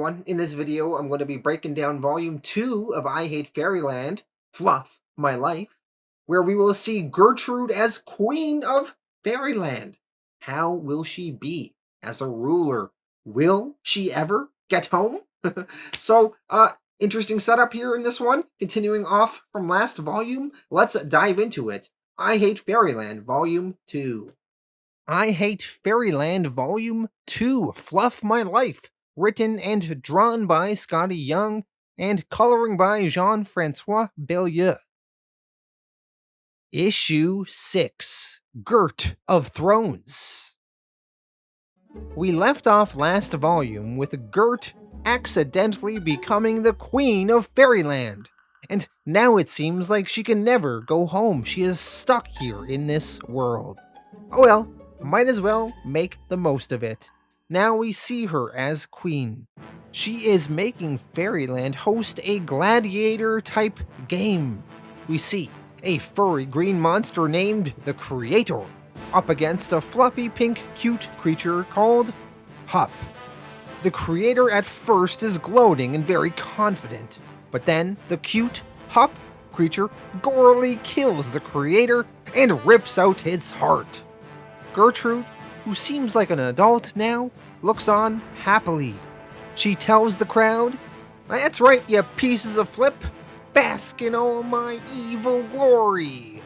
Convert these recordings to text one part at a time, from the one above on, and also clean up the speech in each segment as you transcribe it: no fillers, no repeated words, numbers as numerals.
everyone. In this video, I'm going to be breaking down Volume 2 of I Hate Fairyland, Fluff My Life, where we will see Gertrude as Queen of Fairyland. How will she be as a ruler? Will she ever get home? So, interesting setup here in this one. Continuing off from last volume, let's dive into it. I Hate Fairyland, Volume 2. I Hate Fairyland Volume 2, Fluff My Life, written and drawn by Skottie Young, and coloring by Francois Beaulieu. Issue 6, Gert of Thrones. We left off last volume with Gert accidentally becoming the Queen of Fairyland, and now it seems like she can never go home. She is stuck here in this world. Oh well. Might as well make the most of it. Now we see her as queen. She is making Fairyland host a gladiator-type game. We see a furry green monster named the Creator up against a fluffy pink cute creature called Hup. The Creator at first is gloating and very confident, but then the cute Hup creature gorily kills the Creator and rips out his heart. Gertrude, who seems like an adult now, looks on happily. She tells the crowd, "That's right, you pieces of flip, bask in all my evil glory."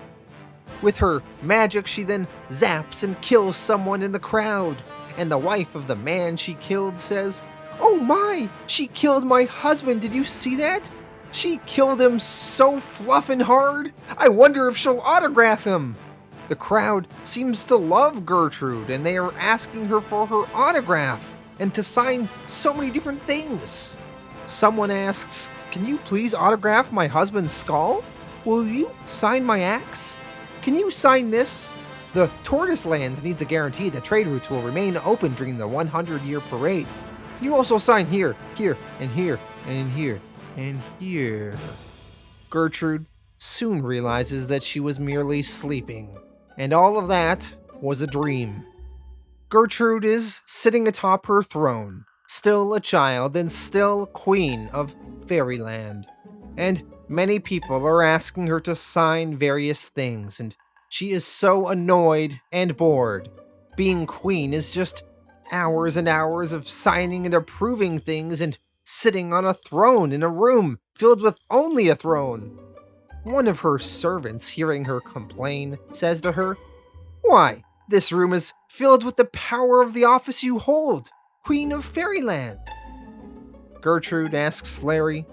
With her magic, she then zaps and kills someone in the crowd, and the wife of the man she killed says, "Oh my, she killed my husband, did you see that? She killed him so fluffin' hard, I wonder if she'll autograph him." The crowd seems to love Gertrude, and they are asking her for her autograph and to sign so many different things. Someone asks, "Can you please autograph my husband's skull? Will you sign my axe? Can you sign this? The Tortoise Lands needs a guarantee that trade routes will remain open during the 100-year parade. Can you also sign here, here, and here, and here, and here?" Gertrude soon realizes that she was merely sleeping. And all of that was a dream. Gertrude is sitting atop her throne, still a child and still Queen of Fairyland. And many people are asking her to sign various things, and she is so annoyed and bored. Being queen is just hours and hours of signing and approving things and sitting on a throne in a room filled with only a throne. One of her servants, hearing her complain, says to her, "Why, this room is filled with the power of the office you hold, Queen of Fairyland." Gertrude asks Larry,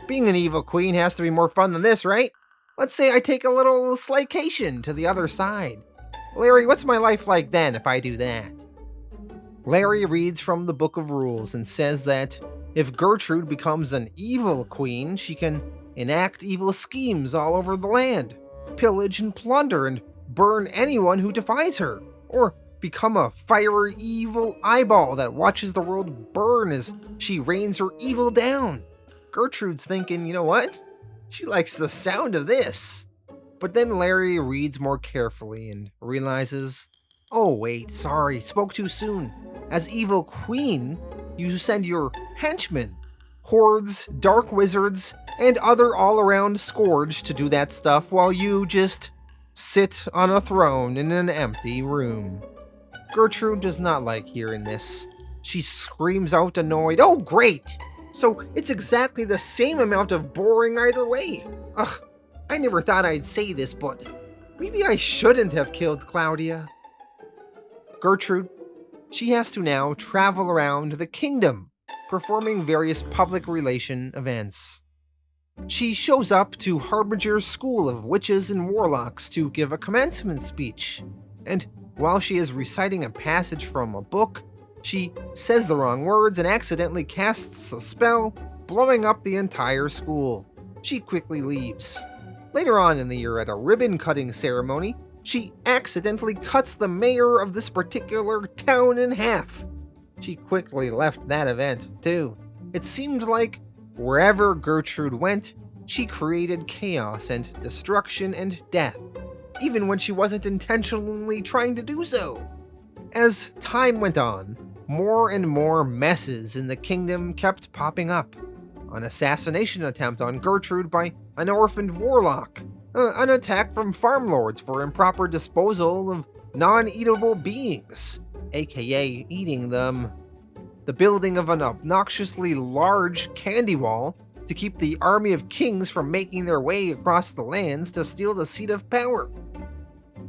"Being an evil queen has to be more fun than this, right? Let's say I take a little slaycation to the other side. Larry, what's my life like then if I do that?" Larry reads from the Book of Rules and says that if Gertrude becomes an evil queen, she can enact evil schemes all over the land, pillage and plunder and burn anyone who defies her, or become a fiery evil eyeball that watches the world burn as she rains her evil down. Gertrude's thinking, you know what? She likes the sound of this. But then Larry reads more carefully and realizes, oh wait, sorry, spoke too soon. As evil queen, you send your henchmen, hordes, dark wizards, and other all-around scourge to do that stuff while you just sit on a throne in an empty room. Gertrude does not like hearing this. She screams out annoyed, "Oh great! So it's exactly the same amount of boring either way. Ugh, I never thought I'd say this, but maybe I shouldn't have killed Claudia." Gertrude, she has to now travel around the kingdom, performing various public relation events. She shows up to Harbinger's School of Witches and Warlocks to give a commencement speech, and while she is reciting a passage from a book, she says the wrong words and accidentally casts a spell, blowing up the entire school. She quickly leaves. Later on in the year at a ribbon-cutting ceremony, she accidentally cuts the mayor of this particular town in half. She quickly left that event, too. It seemed like wherever Gertrude went, she created chaos and destruction and death, even when she wasn't intentionally trying to do so. As time went on, more and more messes in the kingdom kept popping up. An assassination attempt on Gertrude by an orphaned warlock, an attack from farmlords for improper disposal of non-eatable beings, aka eating them, the building of an obnoxiously large candy wall to keep the army of kings from making their way across the lands to steal the seat of power.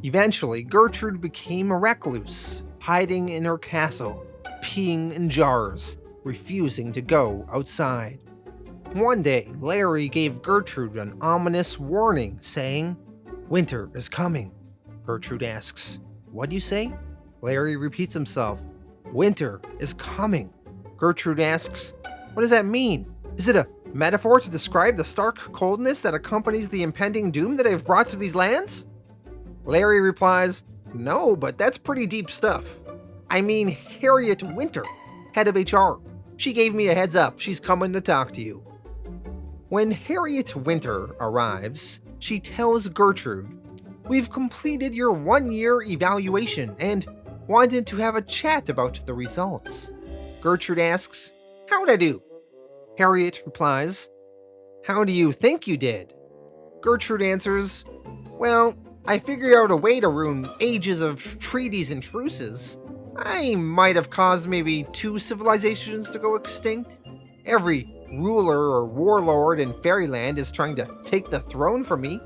Eventually, Gertrude became a recluse, hiding in her castle, peeing in jars, refusing to go outside. One day, Larry gave Gertrude an ominous warning, saying, "Winter is coming." Gertrude asks, "What do you say?" Larry repeats himself, "Winter is coming." Gertrude asks, "What does that mean? Is it a metaphor to describe the stark coldness that accompanies the impending doom that I've brought to these lands?" Larry replies, "No, but that's pretty deep stuff. I mean, Harriet Winter, head of HR. She gave me a heads up. She's coming to talk to you." When Harriet Winter arrives, she tells Gertrude, "We've completed your 1-year evaluation and wanted to have a chat about the results." Gertrude asks, "How'd I do?" Harriet replies, "How do you think you did?" Gertrude answers, "Well, I figured out a way to ruin ages of treaties and truces. I might have caused maybe 2 civilizations to go extinct. Every ruler or warlord in Fairyland is trying to take the throne from me,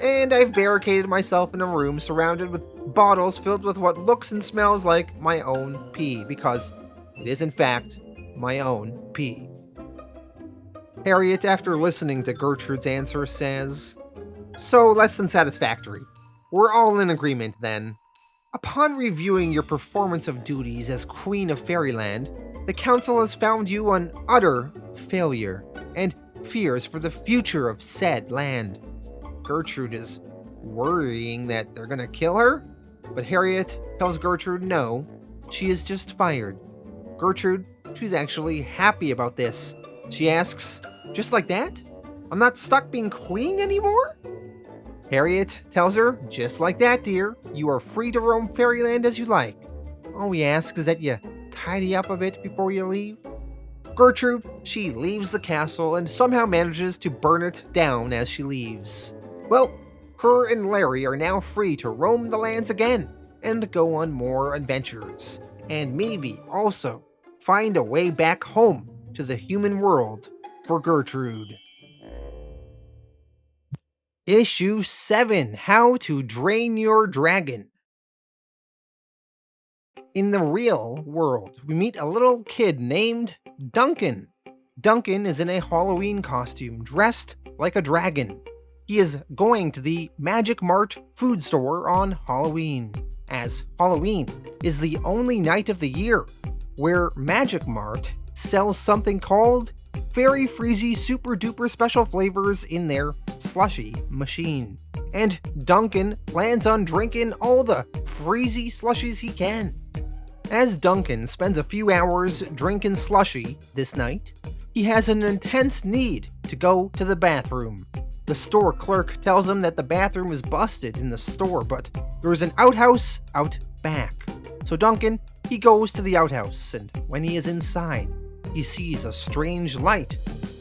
and I've barricaded myself in a room surrounded with bottles filled with what looks and smells like my own pee, because it is in fact my own pee." Harriet, after listening to Gertrude's answer, says, "So less than satisfactory. We're all in agreement then. Upon reviewing your performance of duties as Queen of Fairyland, the council has found you an utter failure and fears for the future of said land." Gertrude is worrying that they're gonna kill her, but Harriet tells Gertrude no, she is just fired. Gertrude, she's actually happy about this. She asks, "Just like that? I'm not stuck being queen anymore?" Harriet tells her, "Just like that, dear. You are free to roam Fairyland as you like. All we ask is that you tidy up a bit before you leave." Gertrude, she leaves the castle and somehow manages to burn it down as she leaves. Well, her and Larry are now free to roam the lands again and go on more adventures, and maybe also find a way back home to the human world for Gertrude. Issue 7: How to Drain Your Dragon. In the real world, we meet a little kid named Duncan. Duncan is in a Halloween costume, dressed like a dragon. He is going to the Magic Mart food store on Halloween, as Halloween is the only night of the year where Magic Mart sells something called Fairy Freezy Super Duper Special Flavors in their slushy machine. And Duncan plans on drinking all the freezy slushies he can. As Duncan spends a few hours drinking slushy this night, he has an intense need to go to the bathroom. The store clerk tells him that the bathroom is busted in the store, but there's an outhouse out back. So Duncan, he goes to the outhouse, and when he is inside, he sees a strange light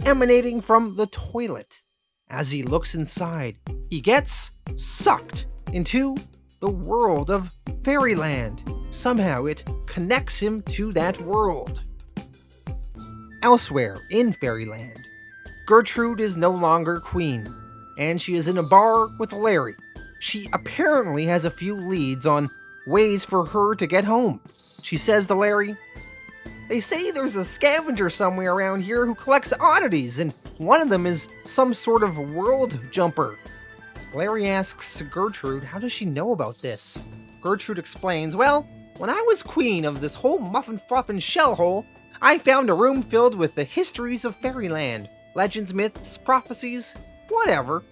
emanating from the toilet. As he looks inside, he gets sucked into the world of Fairyland. Somehow it connects him to that world. Elsewhere in Fairyland, Gertrude is no longer queen, and she is in a bar with Larry. She apparently has a few leads on ways for her to get home. She says to Larry, "They say there's a scavenger somewhere around here who collects oddities, and one of them is some sort of world jumper." Larry asks Gertrude, how does she know about this? Gertrude explains, "Well, when I was queen of this whole muffin fluff and shellhole, I found a room filled with the histories of Fairyland, legends, myths, prophecies, whatever.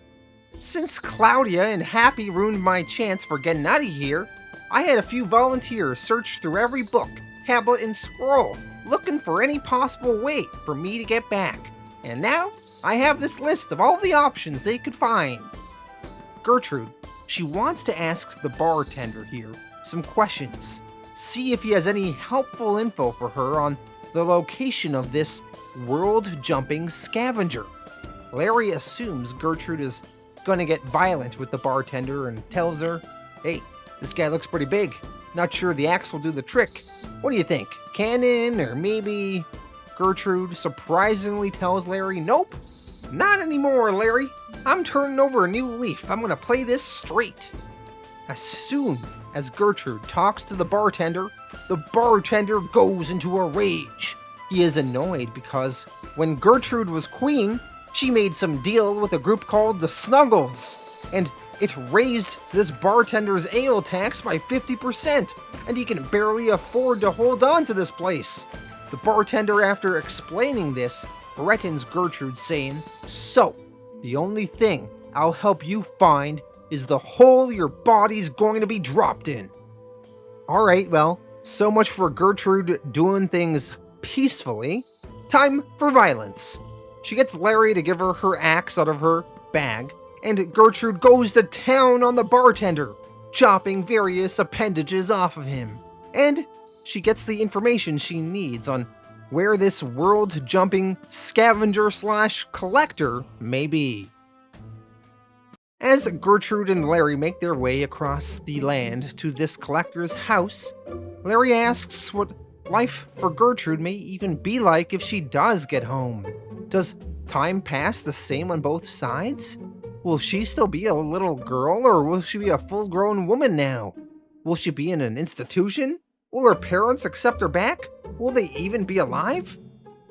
Since Claudia and Happy ruined my chance for getting out of here, I had a few volunteers search through every book, tablet, and scroll, looking for any possible way for me to get back. And now, I have this list of all the options they could find." Gertrude, she wants to ask the bartender here some questions see if he has any helpful info for her on the location of this world-jumping scavenger. Larry assumes Gertrude is gonna get violent with the bartender and tells her, "Hey, this guy looks pretty big. Not sure the axe will do the trick. What do you think? Cannon or maybe..." Gertrude surprisingly tells Larry, "Nope, not anymore, Larry. I'm turning over a new leaf. I'm gonna play this straight." As soon as Gertrude talks to the bartender goes into a rage. He is annoyed because when Gertrude was queen, she made some deal with a group called the Snuggles, and it raised this bartender's ale tax by 50%, and he can barely afford to hold on to this place. The bartender, after explaining this, threatens Gertrude, saying, "So, the only thing I'll help you find is the hole your body's going to be dropped in." Alright, well, so much for Gertrude doing things peacefully. Time for violence. She gets Larry to give her her axe out of her bag, and Gertrude goes to town on the bartender, chopping various appendages off of him. And she gets the information she needs on where this world-jumping scavenger/collector may be. As Gertrude and Larry make their way across the land to this collector's house, Larry asks what life for Gertrude may even be like if she does get home. Does time pass the same on both sides? Will she still be a little girl, or will she be a full-grown woman now? Will she be in an institution? Will her parents accept her back? Will they even be alive?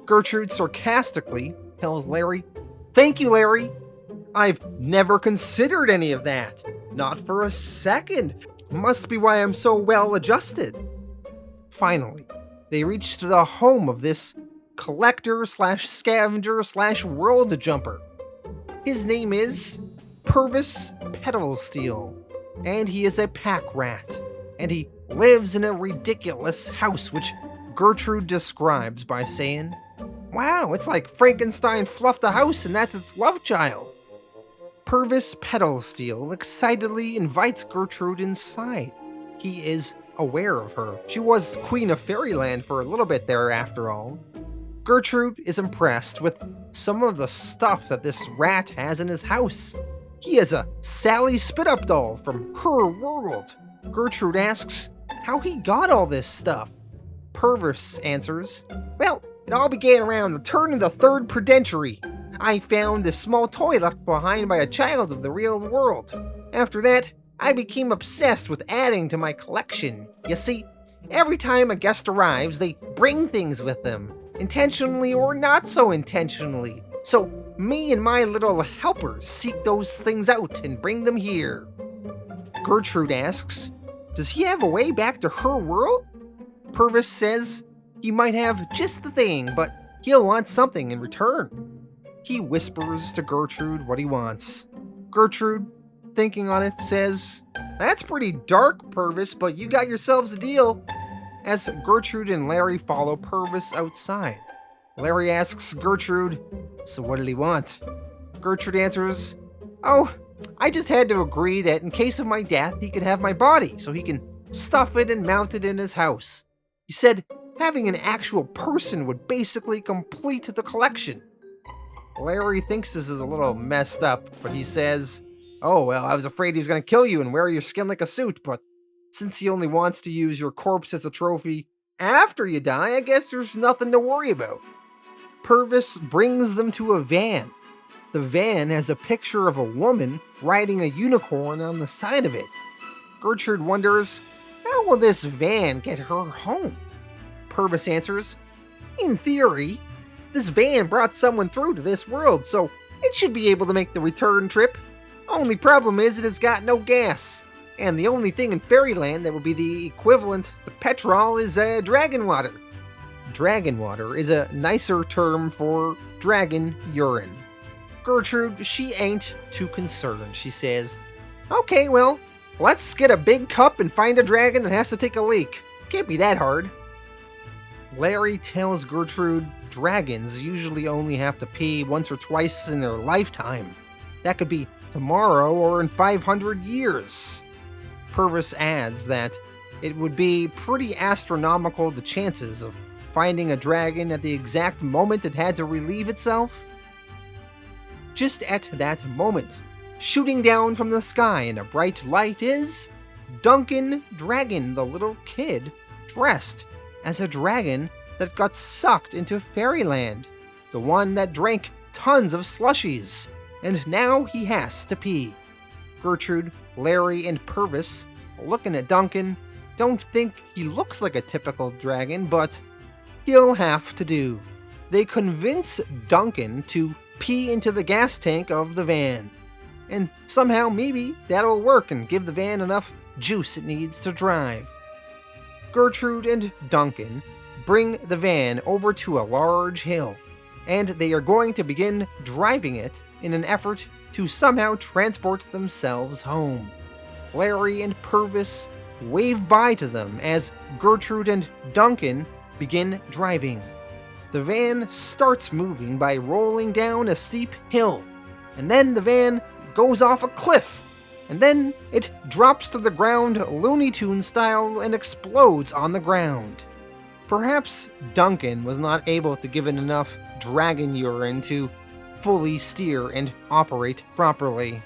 Gertrude sarcastically tells Larry, "Thank you, Larry. I've never considered any of that. Not for a second. Must be why I'm so well adjusted." Finally, they reach the home of this collector/scavenger/world jumper. His name is Purvis Petalsteel, and he is a pack rat, and he lives in a ridiculous house which Gertrude describes by saying, "Wow, it's like Frankenstein fluffed a house and that's its love child." Purvis Petalsteel excitedly invites Gertrude inside. He is aware of her. She was Queen of Fairyland for a little bit there after all. Gertrude is impressed with some of the stuff that this rat has in his house. He has a Sally Spit-Up doll from her world. Gertrude asks how he got all this stuff. Purvis answers, "Well, it all began around the turn of the third Prudentiary. I found this small toy left behind by a child of the real world. After that, I became obsessed with adding to my collection. You see, every time a guest arrives, they bring things with them, intentionally or not so intentionally. So me and my little helpers seek those things out and bring them here." Gertrude asks, "Does he have a way back to her world?" Purvis says he might have just the thing, but he'll want something in return. He whispers to Gertrude what he wants. Gertrude, thinking on it, says, "That's pretty dark, Purvis, but you got yourselves a deal." As Gertrude and Larry follow Purvis outside, Larry asks Gertrude, "So what did he want?" Gertrude answers, "Oh, I just had to agree that in case of my death, he could have my body so he can stuff it and mount it in his house. He said having an actual person would basically complete the collection." Larry thinks this is a little messed up, but he says, "Oh, well, I was afraid he was going to kill you and wear your skin like a suit, but since he only wants to use your corpse as a trophy after you die, I guess there's nothing to worry about." Purvis brings them to a van. The van has a picture of a woman riding a unicorn on the side of it. Gertrude wonders, how will this van get her home? Purvis answers, "In theory, this van brought someone through to this world, so it should be able to make the return trip. Only problem is it has got no gas, and the only thing in Fairyland that would be the equivalent to petrol is dragon water." Dragon water is a nicer term for dragon urine. Gertrude, she ain't too concerned. She says, "Okay, well, let's get a big cup and find a dragon that has to take a leak. Can't be that hard." Larry tells Gertrude dragons usually only have to pee once or twice in their lifetime. That could be tomorrow or in 500 years. Purvis adds that It would be pretty astronomical the chances of finding a dragon at the exact moment it had to relieve itself. Just at that moment, shooting down from the sky in a bright light is Duncan Dragon, the little kid, dressed as a dragon that got sucked into Fairyland, the one that drank tons of slushies, and now he has to pee. Gertrude, Larry, and Purvis, looking at Duncan, don't think he looks like a typical dragon, but he'll have to do. They convince Duncan to pee into the gas tank of the van, and somehow maybe that'll work and give the van enough juice it needs to drive. Gertrude and Duncan bring the van over to a large hill, and they are going to begin driving it in an effort to somehow transport themselves home. Larry and Purvis wave bye to them as Gertrude and Duncan begin driving. The van starts moving by rolling down a steep hill, and then the van goes off a cliff, and then it drops to the ground Looney Tunes style and explodes on the ground. Perhaps Duncan was not able to give it enough dragon urine to fully steer and operate properly.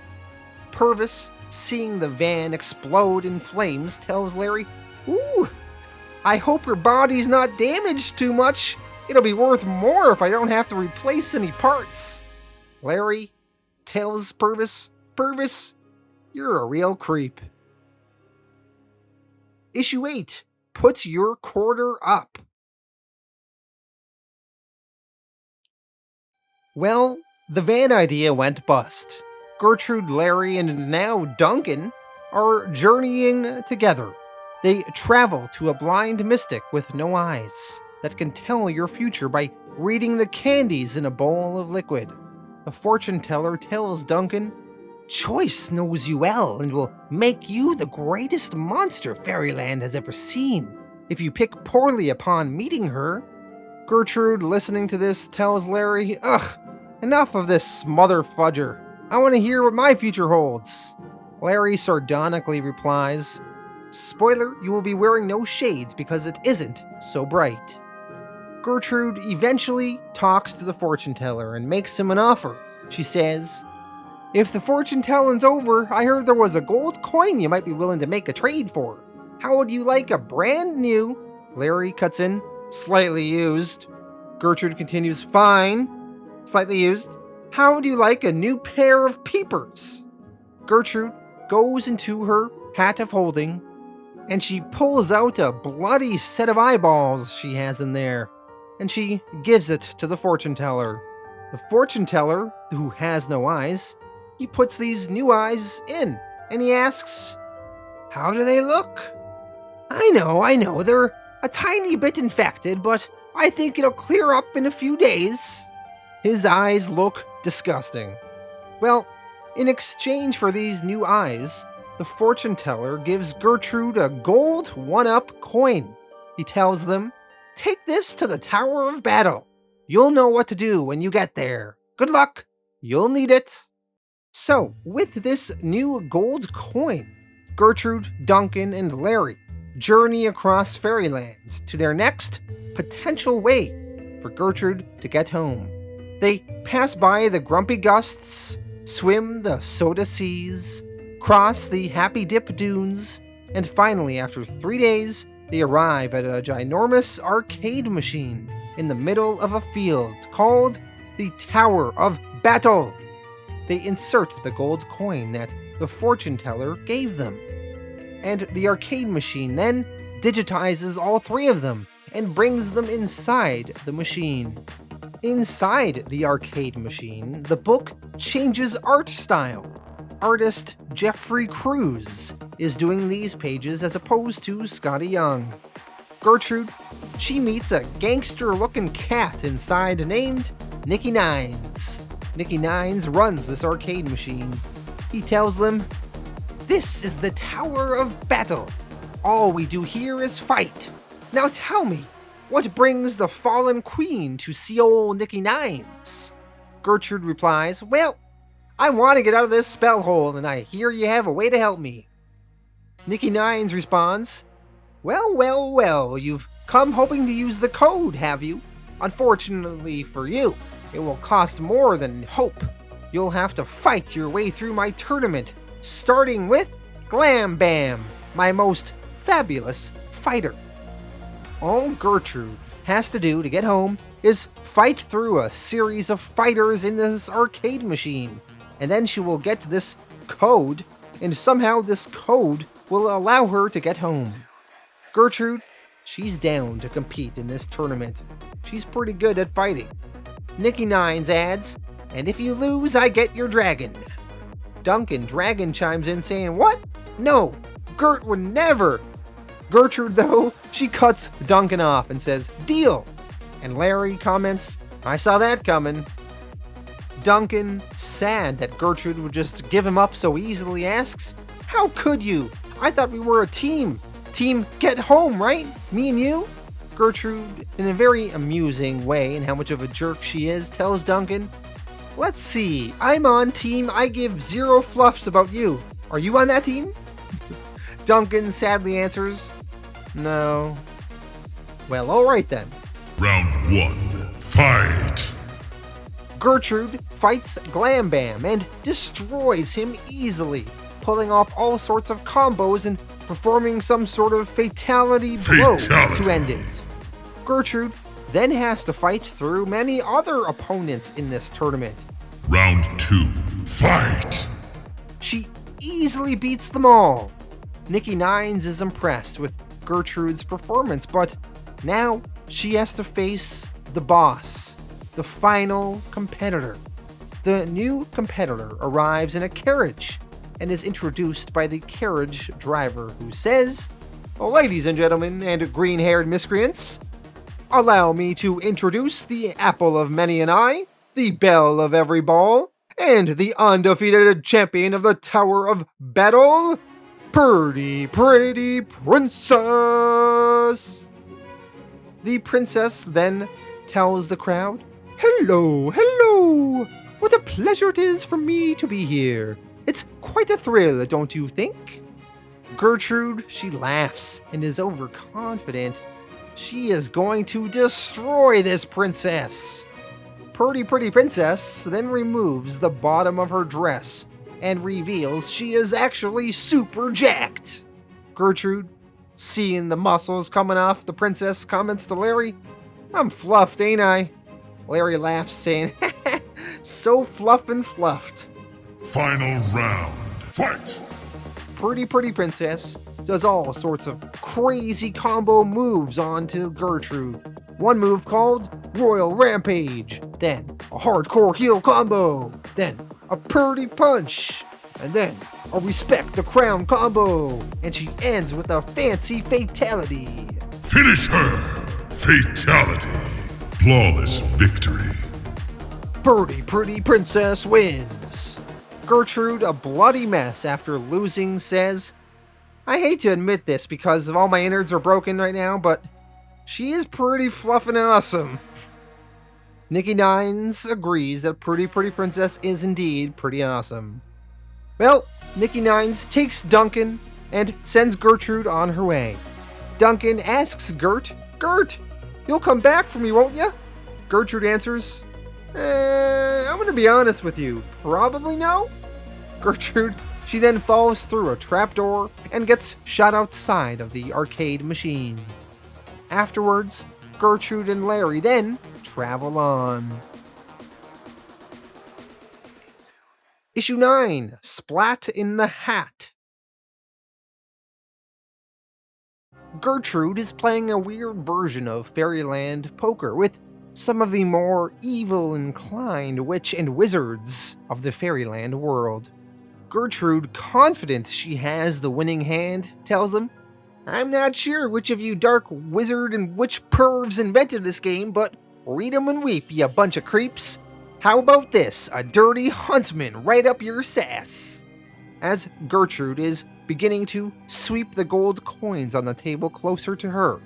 Purvis, seeing the van explode in flames, tells Larry, "Ooh, I hope your body's not damaged too much. It'll be worth more if I don't have to replace any parts." Larry tells Purvis, "Purvis, you're a real creep." Issue 8, Put Your Quarter Up. Well, the van idea went bust. Gertrude, Larry, and now Duncan are journeying together. They travel to a blind mystic with no eyes that can tell your future by reading the candies in a bowl of liquid. The fortune teller tells Duncan, "Choice knows you well and will make you the greatest monster Fairyland has ever seen if you pick poorly upon meeting her." Gertrude, listening to this, tells Larry, "Ugh, enough of this mother fudger. I want to hear what my future holds." Larry sardonically replies, "Spoiler, you will be wearing no shades because it isn't so bright." Gertrude eventually talks to the fortune teller and makes him an offer. She says, "If the fortune telling's over, I heard there was a gold coin you might be willing to make a trade for. How would you like a brand new—" Larry cuts in, "Slightly used." Gertrude continues, "Fine. Slightly used. How would you like a new pair of peepers?" Gertrude goes into her hat of holding, and she pulls out a bloody set of eyeballs she has in there, and she gives it to the fortune teller. The fortune teller, who has no eyes, he puts these new eyes in, and he asks, "How do they look?" I know, they're a tiny bit infected, but I think it'll clear up in a few days." His eyes look disgusting. Well, in exchange for these new eyes, the fortune teller gives Gertrude a gold 1-up coin. He tells them, "Take this to the Tower of Battle. You'll know what to do when you get there. Good luck, you'll need it." So, with this new gold coin, Gertrude, Duncan, and Larry journey across Fairyland to their next potential way for Gertrude to get home. They pass by the Grumpy Gusts, swim the Soda Seas, cross the Happy Dip Dunes, and finally, after 3 days, they arrive at a ginormous arcade machine in the middle of a field called the Tower of Battle. They insert the gold coin that the fortune teller gave them, and the arcade machine then digitizes all 3 of them and brings them inside the machine. Inside the arcade machine, the book changes art style. Artist Jeffrey Cruz is doing these pages as opposed to Skottie Young. Gertrude, she meets a gangster-looking cat inside named Nicky Nines. Nicky Nines runs this arcade machine. He tells them, "This is the Tower of Battle. All we do here is fight. Now tell me, what brings the fallen queen to see old Nicky Nines?" Gertrude replies, "Well, I want to get out of this spell hole, and I hear you have a way to help me." Nicky Nines responds, Well, well, well, you've come hoping to use the code, have you? Unfortunately for you, it will cost more than hope. You'll have to fight your way through my tournament, starting with Glam Bam, my most fabulous fighter. All Gertrude has to do to get home is fight through a series of fighters in this arcade machine, and then she will get this code, and somehow this code will allow her to get home. Gertrude, she's down to compete in this tournament. She's pretty good at fighting. Nicky Nines adds, "And if you lose, I get your dragon." Duncan Dragon chimes in saying, "What? No, Gert would never." Gertrude, though, she cuts Duncan off and says, "Deal." And Larry comments, "I saw that coming." Duncan, sad that Gertrude would just give him up so easily, asks, "How could you? I thought we were a team. Team get home, right? Me and you?" Gertrude, in a very amusing way and how much of a jerk she is, tells Duncan, "Let's see, I'm on team I give 0 fluffs about you. Are you on that team?" Duncan sadly answers, "No." Well, alright then. Round 1, fight! Gertrude fights Glam Bam and destroys him easily, pulling off all sorts of combos and performing some sort of fatality blow to end it. Gertrude then has to fight through many other opponents in this tournament. Round 2, fight! She easily beats them all. Nicky Nines is impressed with Gertrude's performance, but now she has to face the boss, the final competitor. The new competitor arrives in a carriage and is introduced by the carriage driver, who says, "Ladies and gentlemen and green-haired miscreants, allow me to introduce the apple of many an eye, the belle of every ball, and the undefeated champion of the Tower of Battle, Pretty Princess." The princess then tells the crowd, "Hello, hello! What a pleasure it is for me to be here. It's quite a thrill, don't you think?" Gertrude, she laughs and is overconfident. She is going to destroy this princess. Pretty Princess then removes the bottom of her dress and reveals she is actually super jacked. Gertrude, seeing the muscles coming off the princess, comments to Larry, "I'm fluffed, ain't I?" Larry laughs, saying, "So fluffed." Final round, fight! Pretty Princess does all sorts of crazy combo moves onto Gertrude. One move called Royal Rampage, then a hardcore heel combo, then a Purdy Punch, and then a Respect the Crown combo, and she ends with a fancy fatality. Finish her! Fatality. Flawless victory. Pretty Princess wins. Gertrude, a bloody mess after losing, says, "I hate to admit this because all my innards are broken right now, but she is pretty fluffin' awesome." Nicky Nines agrees that Pretty Princess is indeed pretty awesome. Well, Nicky Nines takes Duncan and sends Gertrude on her way. Duncan asks Gert, "Gert, you'll come back for me, won't ya?" Gertrude answers, I'm gonna be honest with you, probably no." Gertrude, she then falls through a trapdoor and gets shot outside of the arcade machine. Afterwards, Gertrude and Larry then travel on. Issue 9, Splat in the Hat. Gertrude is playing a weird version of Fairyland poker with some of the more evil-inclined witch and wizards of the Fairyland world. Gertrude, confident she has the winning hand, tells them, "I'm not sure which of you dark wizard and witch pervs invented this game, but read 'em and weep, you bunch of creeps. How about this, a dirty huntsman right up your sass?" As Gertrude is beginning to sweep the gold coins on the table closer to her,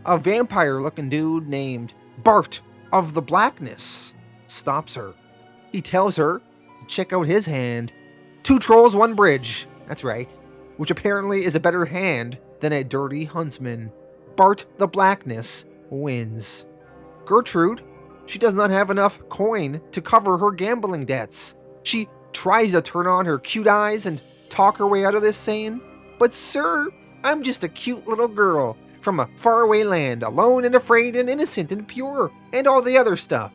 a vampire-looking dude named Bart of the Blackness stops her. He tells her to check out his hand. 2 trolls, 1 bridge. That's right. Which apparently is a better hand than a dirty huntsman. Bart the Blackness wins. Gertrude, she does not have enough coin to cover her gambling debts. She tries to turn on her cute eyes and talk her way out of this, saying, "But sir, I'm just a cute little girl from a faraway land, alone and afraid and innocent and pure, and all the other stuff.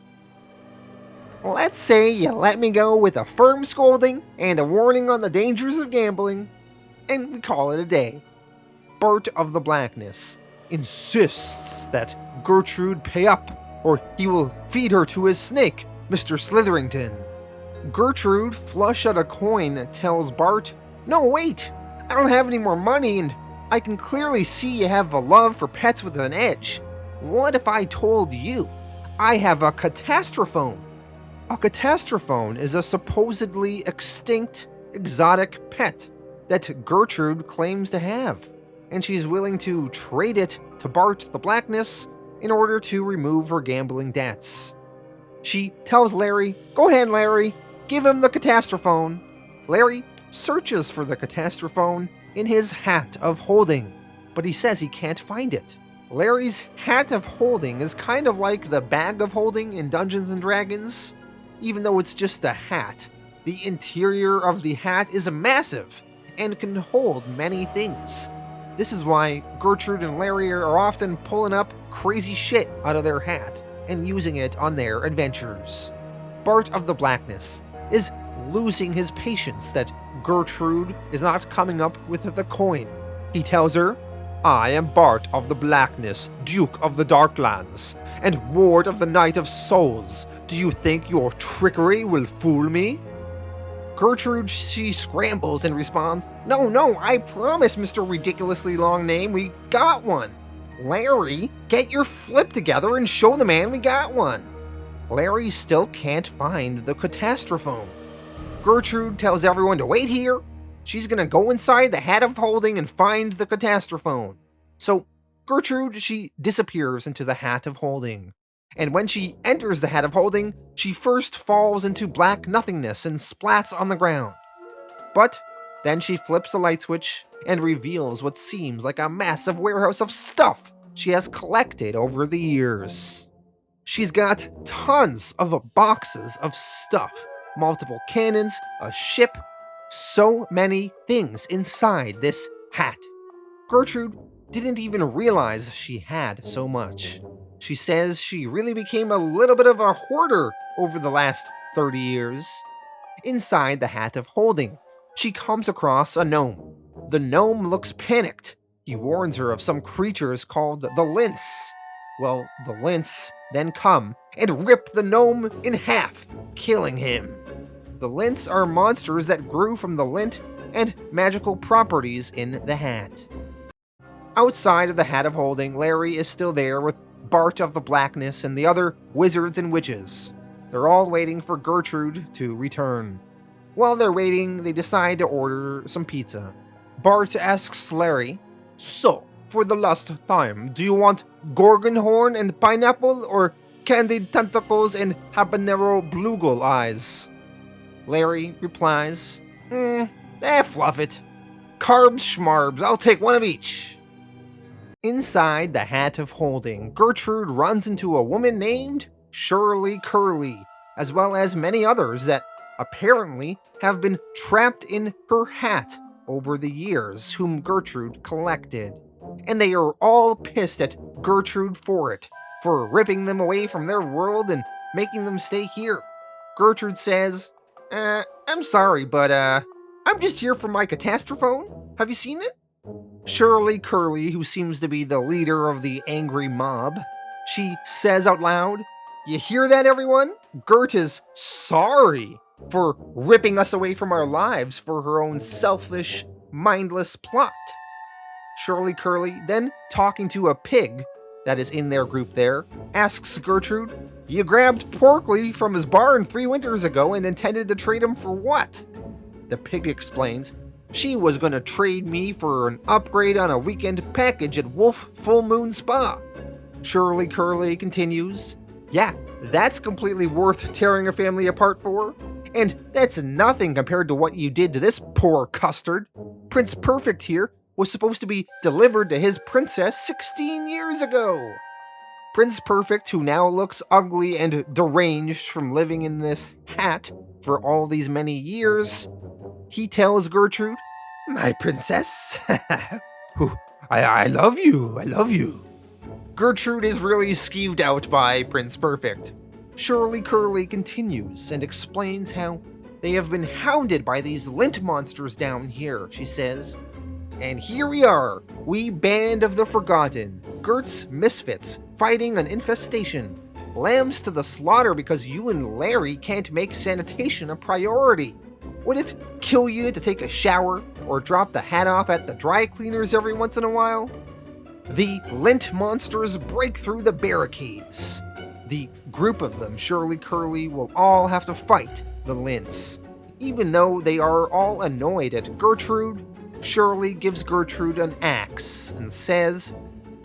Let's say you let me go with a firm scolding and a warning on the dangers of gambling, and we call it a day." Bart of the Blackness insists that Gertrude pay up, or he will feed her to his snake, Mr. Slitherington. Gertrude, flush out a coin, tells Bart, "No, wait! I don't have any more money, and I can clearly see you have a love for pets with an edge. What if I told you I have a catastrophone?" A catastrophone is a supposedly extinct, exotic pet that Gertrude claims to have, and she's willing to trade it to Bart the Blackness in order to remove her gambling debts. She tells Larry, "Go ahead, Larry, give him the catastrophone." Larry searches for the catastrophone in his hat of holding, but he says he can't find it. Larry's hat of holding is kind of like the bag of holding in Dungeons & Dragons. Even though it's just a hat, the interior of the hat is massive and can hold many things. This is why Gertrude and Larry are often pulling up crazy shit out of their hat and using it on their adventures. Bart of the Blackness is losing his patience that Gertrude is not coming up with the coin. He tells her, "I am Bart of the Blackness, Duke of the Darklands, and Ward of the Night of Souls. Do you think your trickery will fool me?" Gertrude, she scrambles and responds, No, I promise, Mr. Ridiculously Long Name, we got one." "Larry, get your flip together and show the man we got one." Larry still can't find the catastrophone. Gertrude tells everyone to wait here. She's gonna go inside the hat of holding and find the catastrophone. So Gertrude, she disappears into the hat of holding. And when she enters the hat of holding, she first falls into black nothingness and splats on the ground. But then she flips a light switch and reveals what seems like a massive warehouse of stuff she has collected over the years. She's got tons of boxes of stuff, multiple cannons, a ship, so many things inside this hat. Gertrude didn't even realize she had so much. She says she really became a little bit of a hoarder over the last 30 years. Inside the hat of holding, she comes across a gnome. The gnome looks panicked. He warns her of some creatures called the Lints. Well, the Lints then come and rip the gnome in half, killing him. The Lints are monsters that grew from the lint and magical properties in the hat. Outside of the hat of holding, Larry is still there with Bart of the Blackness and the other wizards and witches. They're all waiting for Gertrude to return. While they're waiting, they decide to order some pizza. Bart asks Larry, "So, for the last time, do you want gorgon horn and pineapple, or candied tentacles and habanero bluegill eyes?" Larry replies, Fluff it. Carbs schmarbs, I'll take one of each." Inside the hat of holding, Gertrude runs into a woman named Shirley Curly, as well as many others that apparently have been trapped in her hat over the years, whom Gertrude collected. And they are all pissed at Gertrude for it, for ripping them away from their world and making them stay here. Gertrude says, "I'm sorry, but I'm just here for my catastrophone. Have you seen it?" Shirley Curly, who seems to be the leader of the angry mob, she says out loud, "You hear that, everyone? Gert is sorry for ripping us away from our lives for her own selfish, mindless plot." Shirley Curly, then talking to a pig that is in their group there, asks Gertrude, "You grabbed Porkly from his barn 3 winters ago and intended to trade him for what?" The pig explains, "She was gonna trade me for an upgrade on a weekend package at Wolf Full Moon Spa." Shirley Curly continues, "Yeah, that's completely worth tearing a family apart for. And that's nothing compared to what you did to this poor custard. Prince Perfect here was supposed to be delivered to his princess 16 years ago. Prince Perfect, who now looks ugly and deranged from living in this hat for all these many years, he tells Gertrude, "My princess, I love you, I love you." Gertrude is really skeeved out by Prince Perfect. Shirley Curly continues and explains how they have been hounded by these lint monsters down here, she says. And here we are, we band of the forgotten, Gert's misfits, fighting an infestation. Lambs to the slaughter because you and Larry can't make sanitation a priority. Would it kill you to take a shower or drop the hat off at the dry cleaners every once in a while? The lint monsters break through the barricades. The group of them, Shirley Curly, will all have to fight the lints. Even though they are all annoyed at Gertrude, Shirley gives Gertrude an axe and says,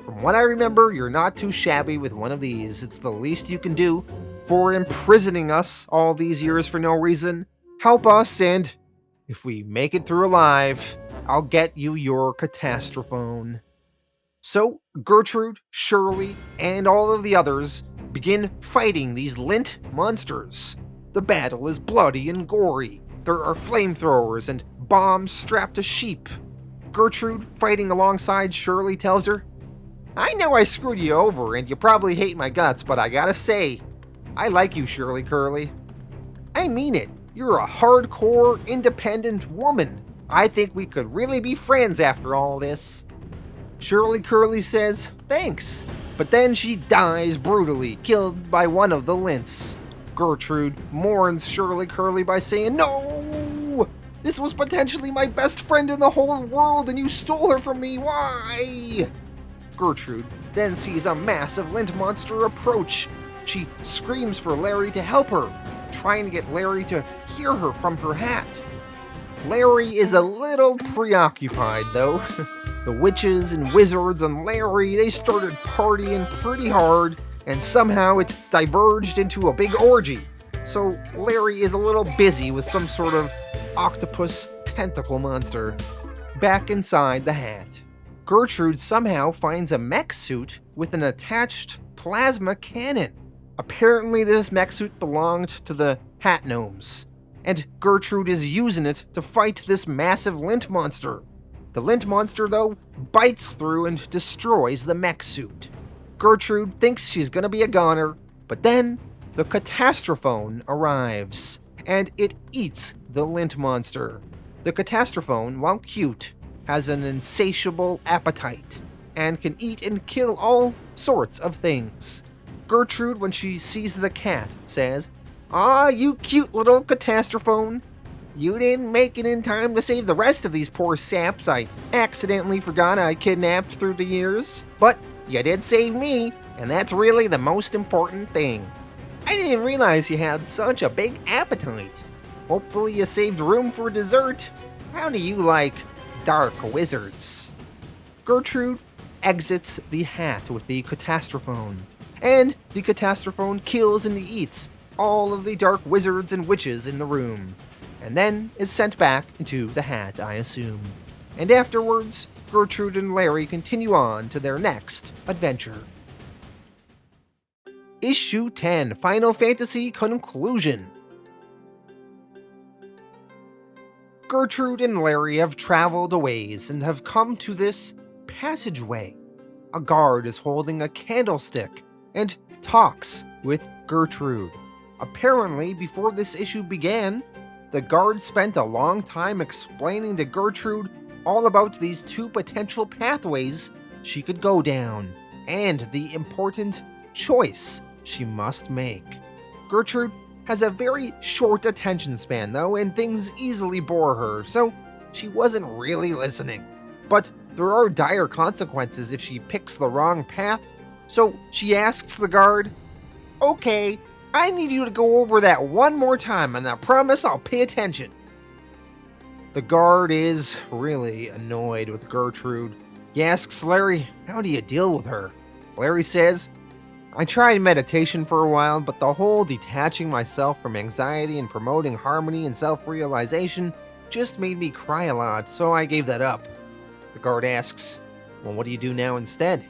"From what I remember, you're not too shabby with one of these. It's the least you can do for imprisoning us all these years for no reason. Help us, and if we make it through alive, I'll get you your catastrophone." So Gertrude, Shirley, and all of the others begin fighting these lint monsters. The battle is bloody and gory. There are flamethrowers and bombs strapped to sheep. Gertrude, fighting alongside Shirley, tells her, "I know I screwed you over and you probably hate my guts, but I gotta say, I like you, Shirley Curly. I mean it. You're a hardcore, independent woman. I think we could really be friends after all this." Shirley Curly says, "Thanks," but then she dies brutally, killed by one of the lints. Gertrude mourns Shirley Curly by saying, "No! This was potentially my best friend in the whole world and you stole her from me, why?" Gertrude then sees a massive lint monster approach. She screams for Larry to help her, trying to get Larry to hear her from her hat. Larry is a little preoccupied though. The witches and wizards and Larry, they started partying pretty hard, and somehow it diverged into a big orgy. So Larry is a little busy with some sort of octopus tentacle monster. Back inside the hat, Gertrude somehow finds a mech suit with an attached plasma cannon. Apparently this mech suit belonged to the hat gnomes, and Gertrude is using it to fight this massive lint monster. The lint monster, though, bites through and destroys the mech suit. Gertrude thinks she's gonna be a goner, but then the catastrophone arrives, and it eats the lint monster. The catastrophone, while cute, has an insatiable appetite, and can eat and kill all sorts of things. Gertrude, when she sees the cat, says, "Aw, you cute little catastrophone. You didn't make it in time to save the rest of these poor saps I accidentally forgot I kidnapped through the years. But you did save me, and that's really the most important thing. I didn't realize you had such a big appetite. Hopefully you saved room for dessert. How do you like dark wizards?" Gertrude exits the hat with the catastrophone, and the catastrophone kills and eats all of the dark wizards and witches in the room, and then is sent back into the hat, I assume. And afterwards, Gertrude and Larry continue on to their next adventure. Issue 10, Final Fantasy Conclusion. Gertrude and Larry have traveled a ways and have come to this passageway. A guard is holding a candlestick and talks with Gertrude. Apparently, before this issue began, the guard spent a long time explaining to Gertrude all about these two potential pathways she could go down, and the important choice she must make. Gertrude has a very short attention span though, and things easily bore her, so she wasn't really listening. But there are dire consequences if she picks the wrong path, so she asks the guard, "Okay, I need you to go over that one more time, and I promise I'll pay attention." The guard is really annoyed with Gertrude. He asks Larry, how do you deal with her? Larry says, "I tried meditation for a while, but the whole detaching myself from anxiety and promoting harmony and self-realization just made me cry a lot, so I gave that up." The guard asks, well, what do you do now instead?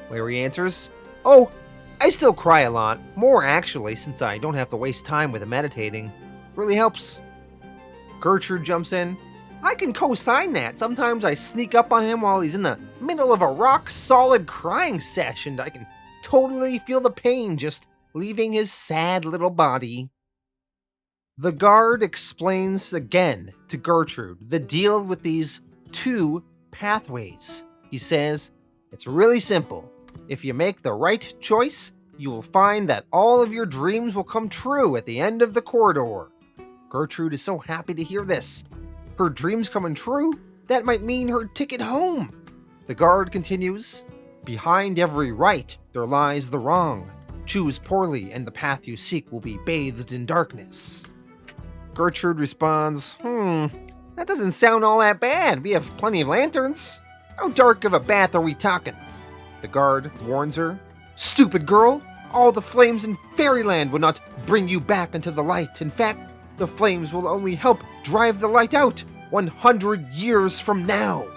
Larry answers, oh, I still cry a lot. More actually, since I don't have to waste time with the meditating. Really helps. Gertrude jumps in. I can co-sign that. Sometimes I sneak up on him while he's in the middle of a rock-solid crying sesh, and I can totally feel the pain just leaving his sad little body. The guard explains again to Gertrude the deal with these two pathways. He says, it's really simple. If you make the right choice, you will find that all of your dreams will come true at the end of the corridor. Gertrude is so happy to hear this. Her dreams coming true, that might mean her ticket home. The guard continues, behind every right there lies the wrong. Choose poorly and the path you seek will be bathed in darkness. Gertrude responds, that doesn't sound all that bad. We have plenty of lanterns. How dark of a bath are we talking? The guard warns her, stupid girl, all the flames in Fairyland will not bring you back into the light. In fact, the flames will only help drive the light out 100 years from now.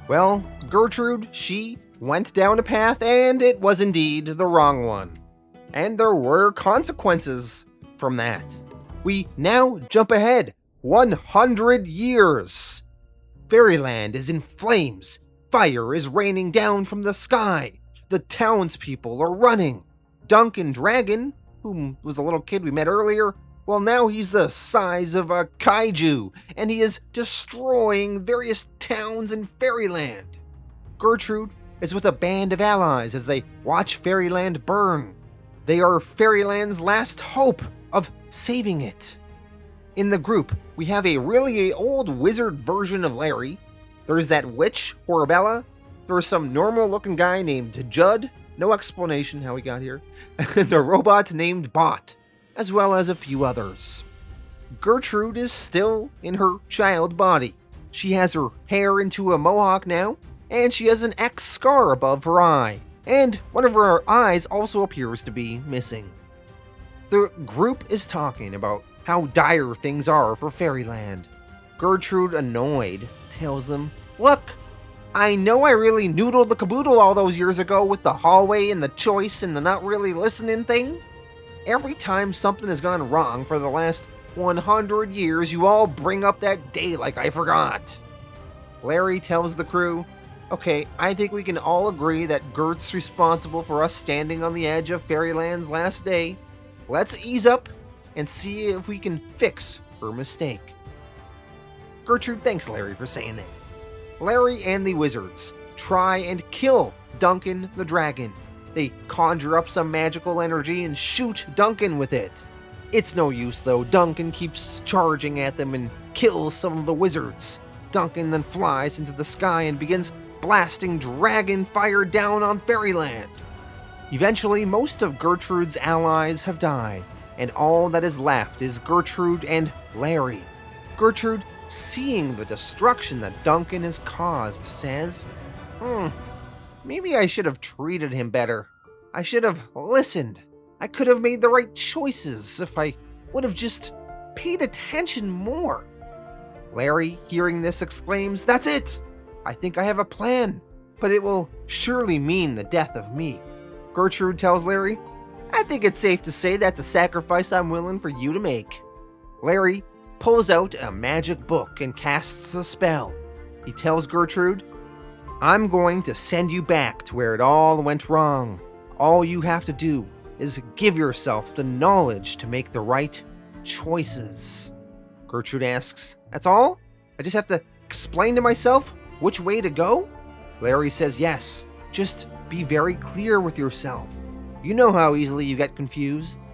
Well, Gertrude, she went down a path and it was indeed the wrong one. And there were consequences from that. We now jump ahead 100 years. Fairyland is in flames. Fire is raining down from the sky. The townspeople are running. Duncan Dragon, whom was the little kid we met earlier, well, now he's the size of a kaiju, and he is destroying various towns in Fairyland. Gertrude is with a band of allies as they watch Fairyland burn. They are Fairyland's last hope of saving it. In the group, we have a really old wizard version of Larry. There's that witch, Horabella. There's some normal-looking guy named Judd. No explanation how he got here. And a robot named Bot, as well as a few others. Gertrude is still in her child body. She has her hair into a mohawk now, and she has an X scar above her eye. And one of her eyes also appears to be missing. The group is talking about how dire things are for Fairyland. Gertrude, annoyed, tells them, look, I know I really noodled the caboodle all those years ago with the hallway and the choice and the not really listening thing. Every time something has gone wrong for the last 100 years, you all bring up that day like I forgot. Larry tells the crew, okay, I think we can all agree that Gert's responsible for us standing on the edge of Fairyland's last day. Let's ease up and see if we can fix her mistake. Gertrude thanks Larry for saying that. Larry and the wizards try and kill Duncan the dragon. They conjure up some magical energy and shoot Duncan with it. It's no use though. Duncan keeps charging at them and kills some of the wizards. Duncan then flies into the sky and begins blasting dragon fire down on Fairyland. Eventually, most of Gertrude's allies have died, and all that is left is Gertrude and Larry. Gertrude, seeing the destruction that Duncan has caused, says, maybe I should have treated him better. I should have listened. I could have made the right choices if I would have just paid attention more. Larry, hearing this, exclaims, that's it! I think I have a plan, but it will surely mean the death of me. Gertrude tells Larry, I think it's safe to say that's a sacrifice I'm willing for you to make. Larry pulls out a magic book and casts a spell. He tells Gertrude, I'm going to send you back to where it all went wrong. All you have to do is give yourself the knowledge to make the right choices. Gertrude asks, that's all? I just have to explain to myself which way to go? Larry says yes. Just be very clear with yourself. You know how easily you get confused.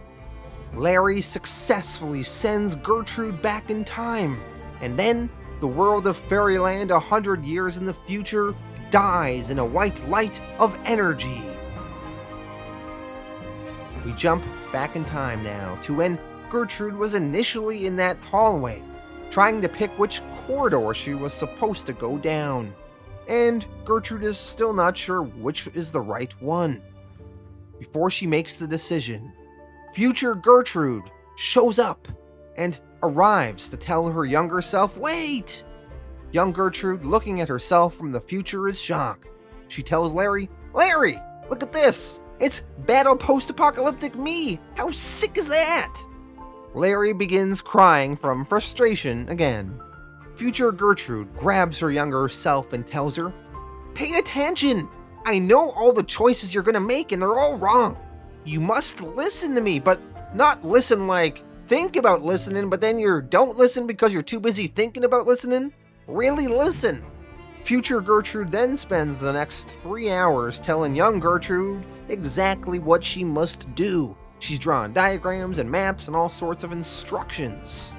Larry successfully sends Gertrude back in time, and then the world of Fairyland 100 years in the future dies in a white light of energy. We jump back in time now to when Gertrude was initially in that hallway, trying to pick which corridor she was supposed to go down. And Gertrude is still not sure which is the right one. Before she makes the decision, future Gertrude shows up and arrives to tell her younger self, wait! Young Gertrude, looking at herself from the future, is shocked. She tells Larry, "Larry, look at this! It's battle post-apocalyptic me! How sick is that?" Larry begins crying from frustration again. Future Gertrude grabs her younger self and tells her, "Pay attention! I know all the choices you're gonna make and they're all wrong. You must listen to me, but not listen like think about listening, but then you don't listen because you're too busy thinking about listening. Really listen." Future Gertrude then spends the next 3 hours telling young Gertrude exactly what she must do. She's drawn diagrams and maps and all sorts of instructions.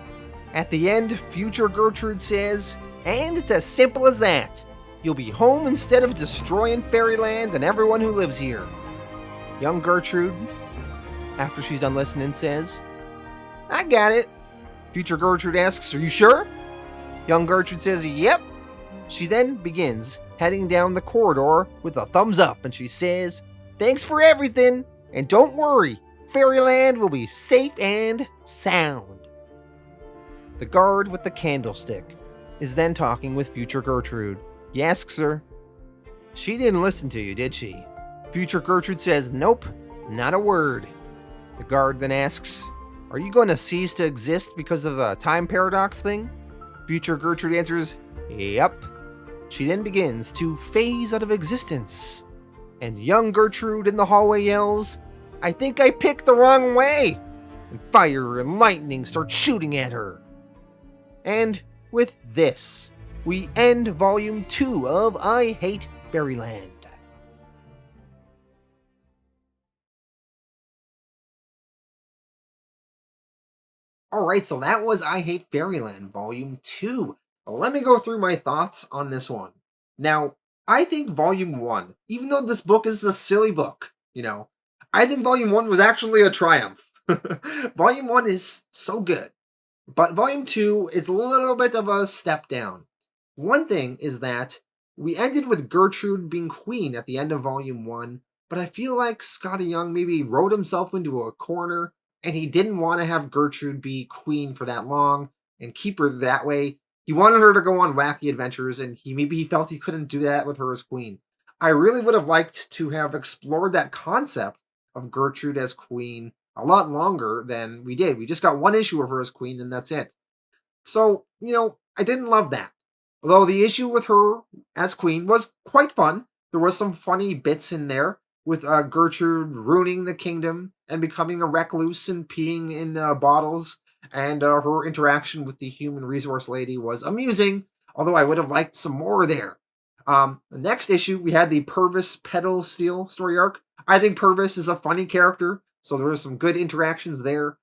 At the end, future Gertrude says, "And it's as simple as that. You'll be home instead of destroying Fairyland and everyone who lives here." Young Gertrude, after she's done listening, says, "I got it." Future Gertrude asks, "Are you sure?" Young Gertrude says, "Yep." She then begins heading down the corridor with a thumbs up, and she says, "Thanks for everything, and don't worry, Fairyland will be safe and sound." The guard with the candlestick is then talking with future Gertrude. He asks her, "She didn't listen to you, did she?" Future Gertrude says, "Nope, not a word." The guard then asks, "Are you going to cease to exist because of the time paradox thing?" Future Gertrude answers, "Yep." She then begins to phase out of existence. And young Gertrude in the hallway yells, "I think I picked the wrong way!" And fire and lightning start shooting at her. And with this, we end Volume 2 of I Hate Fairyland. Alright, so that was I Hate Fairyland, Volume 2. Let me go through my thoughts on this one. Now, I think Volume 1, even though this book is a silly book, I think Volume 1 was actually a triumph. Volume 1 is so good, but Volume 2 is a little bit of a step down. One thing is that we ended with Gertrude being queen at the end of Volume 1, but I feel like Skottie Young maybe wrote himself into a corner, and he didn't want to have Gertrude be queen for that long and keep her that way. He wanted her to go on wacky adventures, and he felt he couldn't do that with her as queen. I really would have liked to have explored that concept of Gertrude as queen a lot longer than we did. We just got one issue of her as queen, and that's it. So, I didn't love that. Although the issue with her as queen was quite fun. There was some funny bits in there with Gertrude ruining the kingdom and becoming a recluse and peeing in bottles. And her interaction with the human resource lady was amusing, although I would have liked some more there. The next issue, we had the Purvis Pedal Steel story arc. I think Purvis is a funny character, so there was some good interactions there.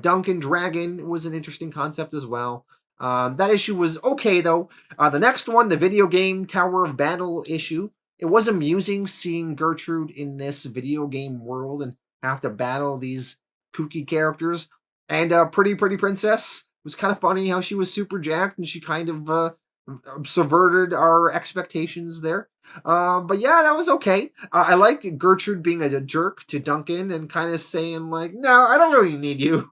Duncan Dragon was an interesting concept as well. That issue was okay, though. The next one, the video game Tower of Battle issue, it was amusing seeing Gertrude in this video game world and have to battle these kooky characters. And Pretty Princess was kind of funny how she was super jacked and she kind of subverted our expectations there. But yeah, that was okay. I liked Gertrude being a jerk to Duncan and kind of saying like, "No, I don't really need you.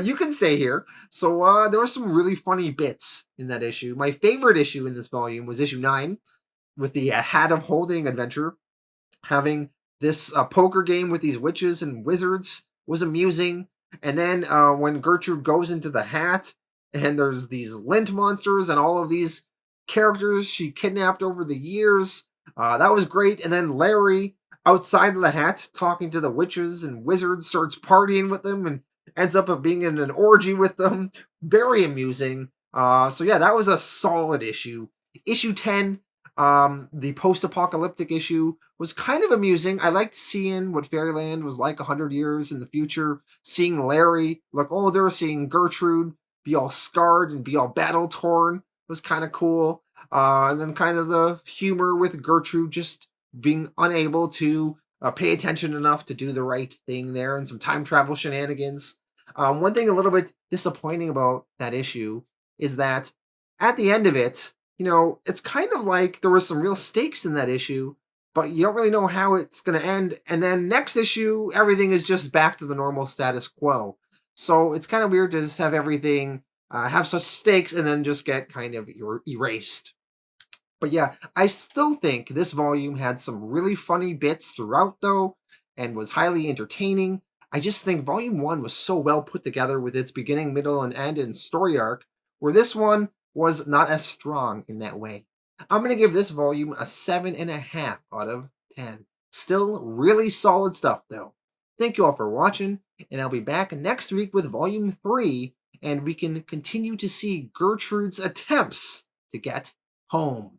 You can stay here." So there were some really funny bits in that issue. My favorite issue in this volume was issue 9 with the Hat of Holding adventure. Having this poker game with these witches and wizards was amusing. And then when Gertrude goes into the hat, and there's these lint monsters and all of these characters she kidnapped over the years, that was great. And then Larry, outside of the hat, talking to the witches and wizards, starts partying with them and ends up being in an orgy with them. Very amusing. So yeah, that was a solid issue. Issue 10, the post-apocalyptic issue, was kind of amusing. I liked seeing what Fairyland was like 100 years in the future, seeing Larry look older, seeing Gertrude be all scarred and be all battle-torn was kind of cool. And then kind of the humor with Gertrude just being unable to pay attention enough to do the right thing there, and some time travel shenanigans. One thing a little bit disappointing about that issue is that at the end of it, it's kind of like there was some real stakes in that issue, but you don't really know how it's going to end. And then next issue, everything is just back to the normal status quo. So it's kind of weird to just have everything have such stakes and then just get kind of erased. But yeah, I still think this volume had some really funny bits throughout, though, and was highly entertaining. I just think Volume 1 was so well put together with its beginning, middle, and end and story arc, where this one was not as strong in that way. I'm going to give this volume a 7.5 out of 10. Still really solid stuff, though. Thank you all for watching, and I'll be back next week with Volume 3, and we can continue to see Gertrude's attempts to get home.